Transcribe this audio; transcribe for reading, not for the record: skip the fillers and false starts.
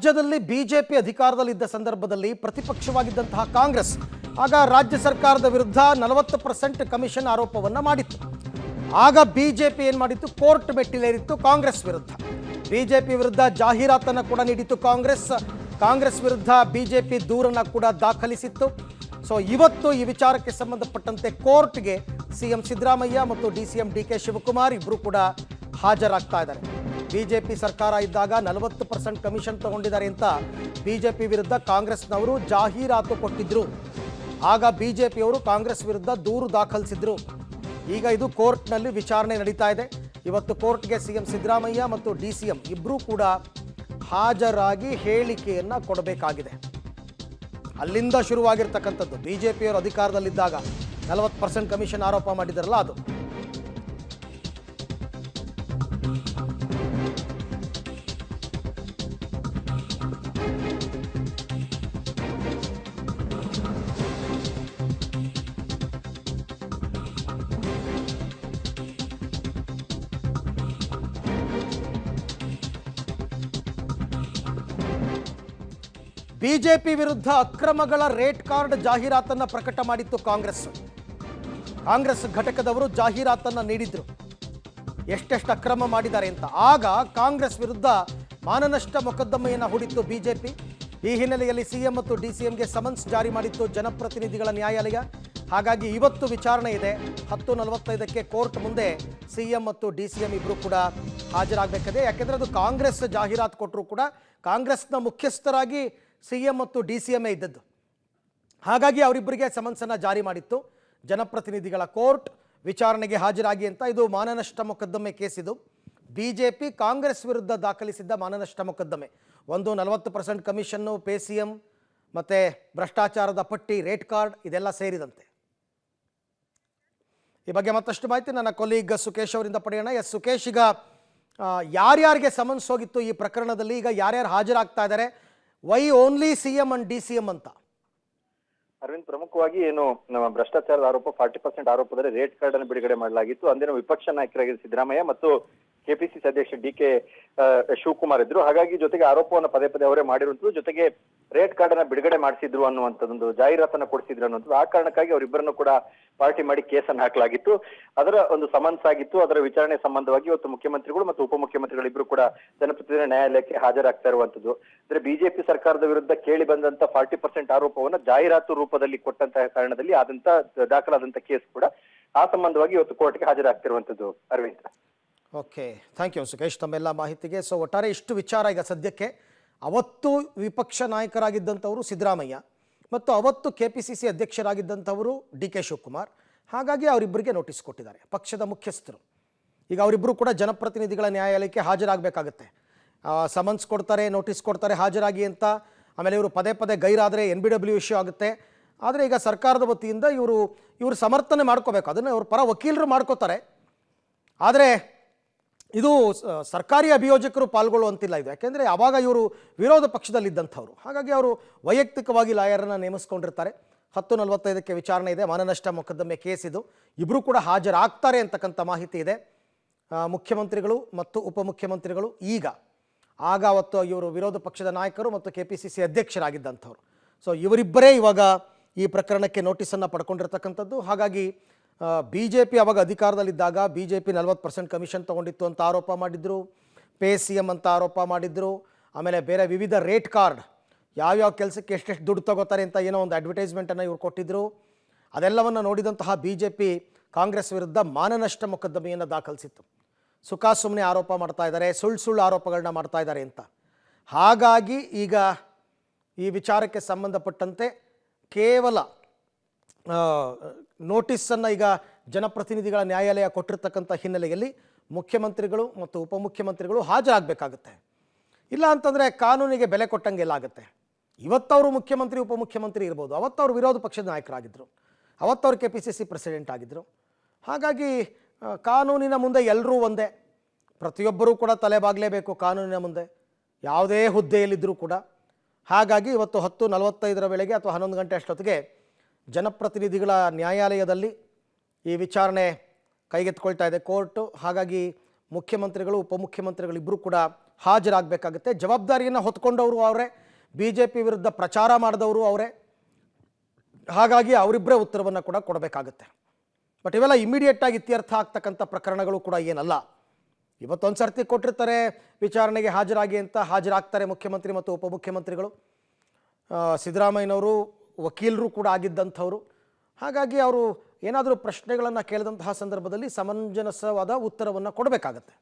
ರಾಜ್ಯದಲ್ಲಿ ಬಿಜೆಪಿ ಅಧಿಕಾರದಲ್ಲಿದ್ದ ಸಂದರ್ಭದಲ್ಲಿ ಪ್ರತಿಪಕ್ಷವಾಗಿದ್ದಂತಹ ಕಾಂಗ್ರೆಸ್ ಆಗ ರಾಜ್ಯ ಸರ್ಕಾರದ ವಿರುದ್ಧ 40% ಕಮಿಷನ್ ಆರೋಪವನ್ನು ಮಾಡಿತ್ತು. ಆಗ ಬಿಜೆಪಿ ಏನು ಮಾಡಿತ್ತು, ಕೋರ್ಟ್ ಮೆಟ್ಟಿಲೇರಿತ್ತು ಕಾಂಗ್ರೆಸ್ ವಿರುದ್ಧ. ಬಿಜೆಪಿ ವಿರುದ್ಧ ಜಾಹೀರಾತನ್ನು ಕೂಡ ನೀಡಿತ್ತು ಕಾಂಗ್ರೆಸ್ ವಿರುದ್ಧ ಬಿಜೆಪಿ ದೂರನ್ನು ಕೂಡ ದಾಖಲಿಸಿತ್ತು. ಸೊ ಇವತ್ತು ಈ ವಿಚಾರಕ್ಕೆ ಸಂಬಂಧಪಟ್ಟಂತೆ ಕೋರ್ಟ್ಗೆ ಸಿಎಂ ಸಿದ್ದರಾಮಯ್ಯ ಮತ್ತು ಡಿಸಿಎಂ ಡಿಕೆ ಶಿವಕುಮಾರ್ ಇಬ್ಬರು ಕೂಡ ಹಾಜರಾಗ್ತಾ ಇದ್ದಾರೆ. ಬಿಜೆಪಿ ಸರ್ಕಾರ ಇದ್ದಾಗ 40% ಕಮಿಷನ್ ತಗೊಂಡಿದ್ದಾರೆ ಅಂತ ಬಿಜೆಪಿ ವಿರುದ್ಧ ಕಾಂಗ್ರೆಸ್ನವರು ಜಾಹೀರಾತು ಕೊಟ್ಟಿದ್ರು. ಆಗ ಬಿಜೆಪಿಯವರು ಕಾಂಗ್ರೆಸ್ ವಿರುದ್ಧ ದೂರು ದಾಖಲಿಸಿದ್ರು. ಈಗ ಇದು ಕೋರ್ಟ್ನಲ್ಲಿ ವಿಚಾರಣೆ ನಡೀತಾ ಇದೆ. ಇವತ್ತು ಕೋರ್ಟ್ಗೆ ಸಿಎಂ ಸಿದ್ದರಾಮಯ್ಯ ಮತ್ತು ಡಿಸಿಎಂ ಇಬ್ಬರೂ ಕೂಡ ಹಾಜರಾಗಿ ಹೇಳಿಕೆಯನ್ನು ಕೊಡಬೇಕಾಗಿದೆ. ಅಲ್ಲಿಂದ ಶುರುವಾಗಿರ್ತಕ್ಕಂಥದ್ದು ಬಿಜೆಪಿಯವರು ಅಧಿಕಾರದಲ್ಲಿದ್ದಾಗ 40% ಕಮಿಷನ್ ಆರೋಪ ಮಾಡಿದಾರಲ್ಲ ಅದು. ಬಿಜೆಪಿ ವಿರುದ್ಧ ಅಕ್ರಮಗಳ ರೇಟ್ ಕಾರ್ಡ್ ಜಾಹೀರಾತನ್ನು ಪ್ರಕಟ ಮಾಡಿತ್ತು ಕಾಂಗ್ರೆಸ್ ಘಟಕದವರು ಜಾಹೀರಾತನ್ನು ನೀಡಿದ್ರು ಎಷ್ಟೆಷ್ಟು ಅಕ್ರಮ ಮಾಡಿದ್ದಾರೆ ಅಂತ. ಆಗ ಕಾಂಗ್ರೆಸ್ ವಿರುದ್ಧ ಮಾನನಷ್ಟ ಮೊಕದ್ದಮೆಯನ್ನು ಹೂಡಿತ್ತು ಬಿಜೆಪಿ. ಈ ಹಿನ್ನೆಲೆಯಲ್ಲಿ ಸಿಎಂ ಮತ್ತು ಡಿಸಿಎಂಗೆ ಸಮನ್ಸ್ ಜಾರಿ ಮಾಡಿತ್ತು ಜನಪ್ರತಿನಿಧಿಗಳ ನ್ಯಾಯಾಲಯ. ಹಾಗಾಗಿ ಇವತ್ತು ವಿಚಾರಣೆ ಇದೆ. 10:45ಕ್ಕೆ ಕೋರ್ಟ್ ಮುಂದೆ ಸಿಎಂ ಮತ್ತು ಡಿಸಿಎಂ ಇಬ್ಬರು ಕೂಡ ಹಾಜರಾಗಬೇಕಿದೆ. ಯಾಕೆಂದರೆ ಅದು ಕಾಂಗ್ರೆಸ್ ಜಾಹೀರಾತು ಕೊಟ್ಟರು ಕೂಡ ಕಾಂಗ್ರೆಸ್ನ ಮುಖ್ಯಸ್ಥರಾಗಿ ಸಿಎಂ ಮತ್ತು ಡಿಸಿಎಂ ಇದ್ದದ್ದು. ಹಾಗಾಗಿ ಅವರಿಬ್ಬರಿಗೆ ಸಮನ್ಸನ್ನು ಜಾರಿ ಮಾಡಿತ್ತು ಜನಪ್ರತಿನಿಧಿಗಳ ಕೋರ್ಟ್. ವಿಚಾರಣೆಗೆ ಹಾಜರಾಗಿ ಅಂತ. ಇದು ಮಾನನಷ್ಟ ಮೊಕದ್ದಮೆ ಕೇಸ್. ಇದು ಬಿಜೆಪಿ ಕಾಂಗ್ರೆಸ್ ವಿರುದ್ಧ ದಾಖಲಿಸಿದ್ದ ಮಾನನಷ್ಟ ಮೊಕದ್ದಮೆ. ಒಂದು 40% ಕಮಿಷನ್ನು, ಪೇ ಸಿಎಂ ಮತ್ತು ಭ್ರಷ್ಟಾಚಾರದ ಪಟ್ಟಿ, ರೇಟ್ ಕಾರ್ಡ್ ಇದೆಲ್ಲ ಸೇರಿದಂತೆ. ಈ ಬಗ್ಗೆ ಮತ್ತಷ್ಟು ಮಾಹಿತಿ ನನ್ನ ಕೊಲೀಗ್ ಸುಕೇಶ್ ಅವರಿಂದ ಪಡೆಯೋಣ. ಸುಕೇಶ್, ಈಗ ಯಾರ್ಯಾರಿಗೆ ಸಮನ್ಸ್ ಹೋಗಿತ್ತು ಈ ಪ್ರಕರಣದಲ್ಲಿ? ಈಗ ಯಾರ್ಯಾರು ಹಾಜರಾಗ್ತಾ ಇದ್ದಾರೆ? Why only CM and DCM ಅಂತ? ಅರವಿಂದ್, ಪ್ರಮುಖವಾಗಿ ಏನು ನಮ್ಮ ಭ್ರಷ್ಟಾಚಾರದ ಆರೋಪ 40% ಆರೋಪದಲ್ಲಿ ರೇಟ್ ಕಾರ್ಡ್ ಅನ್ನು ಬಿಡುಗಡೆ ಮಾಡಲಾಗಿತ್ತು. ಅಂದಿನ ವಿಪಕ್ಷ ನಾಯಕರಾಗಿದ್ದ ಸಿದ್ದರಾಮಯ್ಯ ಮತ್ತು ಕೆಪಿಸಿಸಿ ಅಧ್ಯಕ್ಷ ಡಿಕೆ ಶಿವಕುಮಾರ್ ಇದ್ರು. ಹಾಗಾಗಿ ಜೊತೆಗೆ ಆರೋಪವನ್ನು ಪದೇ ಪದೇ ಅವರೇ ಮಾಡಿರುವಂತದ್ದು, ಜೊತೆಗೆ ರೇಟ್ ಕಾರ್ಡ್ ಅನ್ನ ಬಿಡುಗಡೆ ಮಾಡಿಸಿದ್ರು ಅನ್ನುವಂಥದ್ದೊಂದು ಜಾಹೀರಾತನ್ನ ಕೊಡಿಸಿದ್ರು ಅನ್ನುವಂಥದ್ದು. ಆ ಕಾರಣಕ್ಕಾಗಿ ಅವರಿಬ್ಬರನ್ನು ಕೂಡ ಪಾರ್ಟಿ ಮಾಡಿ ಕೇಸನ್ನು ಹಾಕಲಾಗಿತ್ತು. ಅದರ ಒಂದು ಸಮನ್ಸ್ ಆಗಿತ್ತು. ಅದರ ವಿಚಾರಣೆ ಸಂಬಂಧವಾಗಿ ಇವತ್ತು ಮುಖ್ಯಮಂತ್ರಿಗಳು ಮತ್ತು ಉಪಮುಖ್ಯಮಂತ್ರಿಗಳಿಬ್ರು ಕೂಡ ಜನಪ್ರತಿನಿಧಿ ನ್ಯಾಯಾಲಯಕ್ಕೆ ಹಾಜರಾಗ್ತಾ ಇರುವಂತದ್ದು. ಅಂದ್ರೆ ಬಿಜೆಪಿ ಸರ್ಕಾರದ ವಿರುದ್ಧ ಕೇಳಿ ಬಂದಂತ 40% ಆರೋಪವನ್ನ ಜಾಹೀರಾತು ರೂಪದಲ್ಲಿ ಕೊಟ್ಟಂತಹ ಕಾರಣದಲ್ಲಿ ದಾಖಲಾದಂತ ಕೇಸ್ ಕೂಡ ಆ ಸಂಬಂಧವಾಗಿ ಇವತ್ತು ಕೋರ್ಟ್ಗೆ ಹಾಜರಾಗ್ತಿರುವಂತದ್ದು. Arvind, okay, thank you Sukesh ತಮ್ಮೆಲ್ಲ ಮಾಹಿತಿಗೆ. ಸೊ ಒಟ್ಟಾರೆ ಇಷ್ಟು ವಿಚಾರ ಈಗ ಸದ್ಯಕ್ಕೆ. ಅವತ್ತು ವಿಪಕ್ಷ ನಾಯಕರಾಗಿದ್ದಂಥವರು ಸಿದ್ದರಾಮಯ್ಯ ಮತ್ತು ಅವತ್ತು ಕೆಪಿಸಿಸಿ ಅಧ್ಯಕ್ಷರಾಗಿದ್ದಂಥವರು ಡಿಕೆ ಶಿವಕುಮಾರ್. ಹಾಗಾಗಿ ಅವರಿಬ್ಬರಿಗೆ ನೋಟಿಸ್ ಕೊಟ್ಟಿದ್ದಾರೆ ಪಕ್ಷದ ಮುಖ್ಯಸ್ಥರು. ಈಗ ಅವರಿಬ್ಬರು ಕೂಡ ಜನಪ್ರತಿನಿಧಿಗಳ ನ್ಯಾಯಾಲಯಕ್ಕೆ ಹಾಜರಾಗಬೇಕಾಗತ್ತೆ. ಸಮನ್ಸ್ ಕೊಡ್ತಾರೆ, ನೋಟಿಸ್ ಕೊಡ್ತಾರೆ ಹಾಜರಾಗಿ ಅಂತ. ಆಮೇಲೆ ಇವರು ಪದೇ ಪದೇ ಗೈರಾದರೆ NBW ಇಶ್ಯೂ ಆಗುತ್ತೆ. ಆದರೆ ಈಗ ಸರ್ಕಾರದ ವತಿಯಿಂದ ಇವರು ಸಮರ್ಥನೆ ಮಾಡ್ಕೋಬೇಕು. ಅದನ್ನು ಅವ್ರ ಪರ ವಕೀಲರು ಮಾಡ್ಕೋತಾರೆ. ಆದರೆ ಇದು ಸರ್ಕಾರಿ ಅಭಿಯೋಜಕರು ಪಾಲ್ಗೊಳ್ಳುವಂತಿಲ್ಲ ಇದು. ಯಾಕೆಂದರೆ ಆವಾಗ ಇವರು ವಿರೋಧ ಪಕ್ಷದಲ್ಲಿದ್ದಂಥವ್ರು. ಹಾಗಾಗಿ ಅವರು ವೈಯಕ್ತಿಕವಾಗಿ ಲಾಯರನ್ನು ನೇಮಿಸ್ಕೊಂಡಿರ್ತಾರೆ. 10:45ಕ್ಕೆ ವಿಚಾರಣೆ ಇದೆ. ಮಾನನಷ್ಟ ಮೊಕದ್ದಮೆ ಕೇಸ್ ಇದು. ಇಬ್ಬರು ಕೂಡ ಹಾಜರಾಗ್ತಾರೆ ಅಂತಕ್ಕಂಥ ಮಾಹಿತಿ ಇದೆ. ಮುಖ್ಯಮಂತ್ರಿಗಳು ಮತ್ತು ಉಪಮುಖ್ಯಮಂತ್ರಿಗಳು ಆಗ ಅವತ್ತು ಇವರು ವಿರೋಧ ಪಕ್ಷದ ನಾಯಕರು ಮತ್ತು ಕೆಪಿಸಿಸಿ ಅಧ್ಯಕ್ಷರಾಗಿದ್ದಂಥವ್ರು. ಸೊ ಇವರಿಬ್ಬರೇ ಇವಾಗ ಈ ಪ್ರಕರಣಕ್ಕೆ ನೋಟಿಸನ್ನು ಪಡ್ಕೊಂಡಿರ್ತಕ್ಕಂಥದ್ದು. ಹಾಗಾಗಿ ಬಿಜೆಪಿ ಅವಾಗ ಅಧಿಕಾರದಲ್ಲಿದ್ದಾಗ ಬಿಜೆಪಿ 40% ಕಮಿಷನ್ ತೊಗೊಂಡಿತ್ತು ಅಂತ ಆರೋಪ ಮಾಡಿದ್ರು. ಪೇ ಸಿಎಂ ಅಂತ ಆರೋಪ ಮಾಡಿದ್ರು. ಆಮೇಲೆ ಬೇರೆ ವಿವಿಧ ರೇಟ್ ಕಾರ್ಡ್, ಯಾವ್ಯಾವ ಕೆಲಸಕ್ಕೆ ಎಷ್ಟೆಷ್ಟು ದುಡ್ಡು ತಗೋತಾರೆ ಅಂತ ಏನೋ ಒಂದು ಅಡ್ವರ್ಟೈಸ್ಮೆಂಟನ್ನು ಇವ್ರು ಕೊಟ್ಟಿದ್ದರು. ಅದೆಲ್ಲವನ್ನು ನೋಡಿದಂತಹ ಬಿಜೆಪಿ ಕಾಂಗ್ರೆಸ್ ವಿರುದ್ಧ ಮಾನನಷ್ಟ ಮೊಕದ್ದಮೆಯನ್ನು ದಾಖಲಿಸಿತ್ತು. ಸುಮ್ಮನೆ ಆರೋಪ ಮಾಡ್ತಾ ಇದ್ದಾರೆ, ಸುಳ್ಳು ಆರೋಪಗಳನ್ನ ಮಾಡ್ತಾ ಇದ್ದಾರೆ ಅಂತ. ಹಾಗಾಗಿ ಈಗ ಈ ವಿಚಾರಕ್ಕೆ ಸಂಬಂಧಪಟ್ಟಂತೆ ಕೇವಲ ನೋಟಿಸನ್ನು ಈಗ ಜನಪ್ರತಿನಿಧಿಗಳ ನ್ಯಾಯಾಲಯ ಕೊಟ್ಟಿರ್ತಕ್ಕಂಥ ಹಿನ್ನೆಲೆಯಲ್ಲಿ ಮುಖ್ಯಮಂತ್ರಿಗಳು ಮತ್ತು ಉಪಮುಖ್ಯಮಂತ್ರಿಗಳು ಹಾಜರಾಗಬೇಕಾಗುತ್ತೆ. ಇಲ್ಲ ಅಂತಂದರೆ ಕಾನೂನಿಗೆ ಬೆಲೆ ಕೊಟ್ಟಂಗೆಲ್ಲ ಆಗುತ್ತೆ. ಇವತ್ತವರು ಮುಖ್ಯಮಂತ್ರಿ ಉಪಮುಖ್ಯಮಂತ್ರಿ ಇರ್ಬೋದು, ಅವತ್ತವರು ವಿರೋಧ ಪಕ್ಷದ ನಾಯಕರಾಗಿದ್ದರು, ಅವತ್ತವರು ಕೆಪಿಸಿಸಿ ಪ್ರೆಸಿಡೆಂಟ್ ಆಗಿದ್ದರು. ಹಾಗಾಗಿ ಕಾನೂನಿನ ಮುಂದೆ ಎಲ್ಲರೂ ಒಂದೇ. ಪ್ರತಿಯೊಬ್ಬರೂ ಕೂಡ ತಲೆಬಾಗಲೇಬೇಕು ಕಾನೂನಿನ ಮುಂದೆ, ಯಾವುದೇ ಹುದ್ದೆಯಲ್ಲಿದ್ದರೂ ಕೂಡ. ಹಾಗಾಗಿ ಇವತ್ತು 10:45 ವೇಳೆಗೆ ಅಥವಾ 11 ಗಂಟೆ ಅಷ್ಟೊತ್ತಿಗೆ ಜನಪ್ರತಿನಿಧಿಗಳ ನ್ಯಾಯಾಲಯದಲ್ಲಿ ಈ ವಿಚಾರಣೆ ಕೈಗೆತ್ತಿಕೊಳ್ತಾ ಇದೆ ಕೋರ್ಟು. ಹಾಗಾಗಿ ಮುಖ್ಯಮಂತ್ರಿಗಳು ಉಪಮುಖ್ಯಮಂತ್ರಿಗಳಿಬ್ಬರೂ ಕೂಡ ಹಾಜರಾಗಬೇಕಾಗುತ್ತೆ. ಜವಾಬ್ದಾರಿಯನ್ನು ಹೊತ್ಕೊಂಡವರು ಅವರೇ, ಬಿ ಜೆ ಪಿ ವಿರುದ್ಧ ಪ್ರಚಾರ ಮಾಡಿದವರು ಅವರೇ. ಹಾಗಾಗಿ ಅವರಿಬ್ಬರೇ ಉತ್ತರವನ್ನು ಕೂಡ ಕೊಡಬೇಕಾಗುತ್ತೆ. ಬಟ್ ಇವೆಲ್ಲ ಇಮಿಡಿಯೇಟಾಗಿ ಇತ್ಯರ್ಥ ಆಗ್ತಕ್ಕಂಥ ಪ್ರಕರಣಗಳು ಕೂಡ ಏನಲ್ಲ. ಇವತ್ತೊಂದು ಸರ್ತಿ ಕೊಟ್ಟಿರ್ತಾರೆ ವಿಚಾರಣೆಗೆ ಹಾಜರಾಗಿ ಅಂತ, ಹಾಜರಾಗ್ತಾರೆ ಮುಖ್ಯಮಂತ್ರಿ ಮತ್ತು ಉಪಮುಖ್ಯಮಂತ್ರಿಗಳು. ಸಿದ್ದರಾಮಯ್ಯನವರು ವಕೀಲರು ಕೂಡ ಆಗಿದ್ದಂಥವ್ರು. ಹಾಗಾಗಿ ಅವರು ಏನಾದರೂ ಪ್ರಶ್ನೆಗಳನ್ನು ಕೇಳಿದಂತಹ ಸಂದರ್ಭದಲ್ಲಿ ಸಮಂಜಸವಾದ ಉತ್ತರವನ್ನು ಕೊಡಬೇಕಾಗತ್ತೆ.